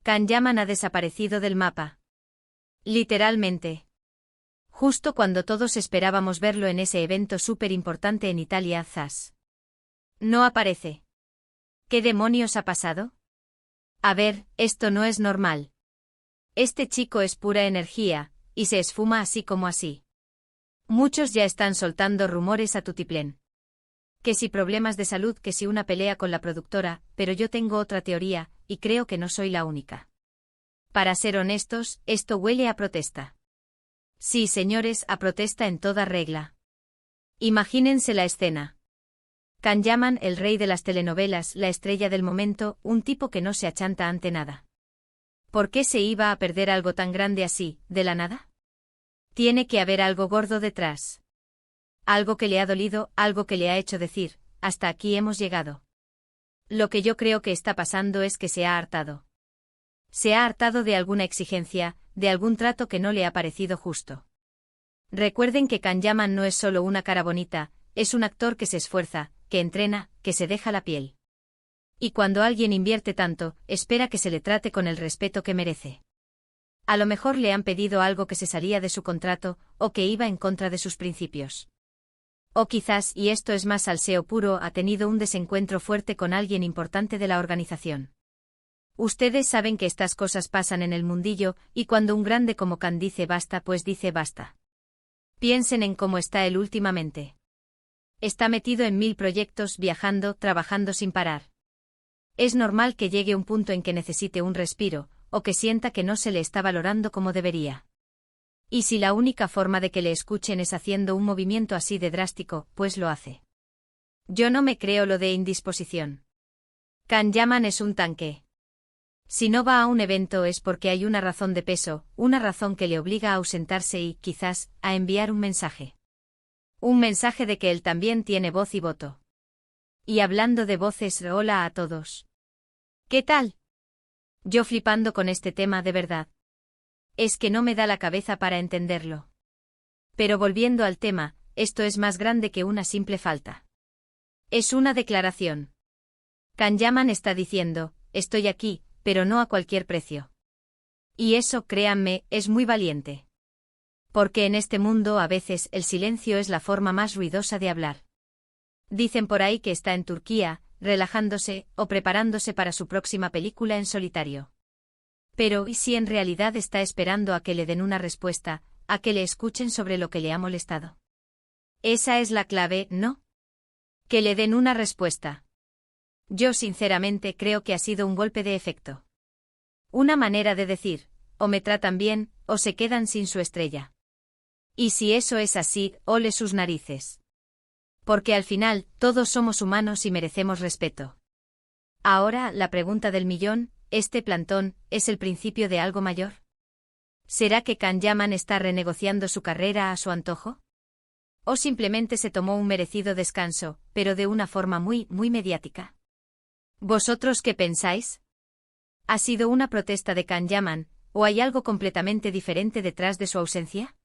Can Yaman ha desaparecido del mapa. Literalmente. Justo cuando todos esperábamos verlo en ese evento súper importante en Italia, ZAS. No aparece. ¿Qué demonios ha pasado? A ver, esto no es normal. Este chico es pura energía, y se esfuma así como así. Muchos ya están soltando rumores a tutiplén. Que si problemas de salud, que si una pelea con la productora, pero yo tengo otra teoría, y creo que no soy la única. Para ser honestos, esto huele a protesta. Sí, señores, a protesta en toda regla. Imagínense la escena. Can Yaman, el rey de las telenovelas, la estrella del momento, un tipo que no se achanta ante nada. ¿Por qué se iba a perder algo tan grande así, de la nada? Tiene que haber algo gordo detrás. Algo que le ha dolido, algo que le ha hecho decir, hasta aquí hemos llegado. Lo que yo creo que está pasando es que se ha hartado. Se ha hartado de alguna exigencia, de algún trato que no le ha parecido justo. Recuerden que Can Yaman no es solo una cara bonita, es un actor que se esfuerza, que entrena, que se deja la piel. Y cuando alguien invierte tanto, espera que se le trate con el respeto que merece. A lo mejor le han pedido algo que se salía de su contrato, o que iba en contra de sus principios. O quizás, y esto es más salseo puro, ha tenido un desencuentro fuerte con alguien importante de la organización. Ustedes saben que estas cosas pasan en el mundillo, y cuando un grande como Can dice basta, pues dice basta. Piensen en cómo está él últimamente. Está metido en 1000 proyectos, viajando, trabajando sin parar. Es normal que llegue un punto en que necesite un respiro, o que sienta que no se le está valorando como debería. Y si la única forma de que le escuchen es haciendo un movimiento así de drástico, pues lo hace. Yo no me creo lo de indisposición. Can Yaman es un tanque. Si no va a un evento es porque hay una razón de peso, una razón que le obliga a ausentarse y, quizás, a enviar un mensaje. Un mensaje de que él también tiene voz y voto. Y hablando de voces, hola a todos. ¿Qué tal? Yo flipando con este tema de verdad. Es que no me da la cabeza para entenderlo. Pero volviendo al tema, esto es más grande que una simple falta. Es una declaración. Can Yaman está diciendo, estoy aquí, pero no a cualquier precio. Y eso, créanme, es muy valiente. Porque en este mundo a veces el silencio es la forma más ruidosa de hablar. Dicen por ahí que está en Turquía, relajándose, o preparándose para su próxima película en solitario. Pero, ¿y si en realidad está esperando a que le den una respuesta, a que le escuchen sobre lo que le ha molestado? Esa es la clave, ¿no? Que le den una respuesta. Yo sinceramente creo que ha sido un golpe de efecto. Una manera de decir, o me tratan bien, o se quedan sin su estrella. Y si eso es así, ole sus narices. Porque al final, todos somos humanos y merecemos respeto. Ahora, la pregunta del millón, ¿este plantón es el principio de algo mayor? ¿Será que Can Yaman está renegociando su carrera a su antojo? ¿O simplemente se tomó un merecido descanso, pero de una forma muy mediática? ¿Vosotros qué pensáis? ¿Ha sido una protesta de Can Yaman, o hay algo completamente diferente detrás de su ausencia?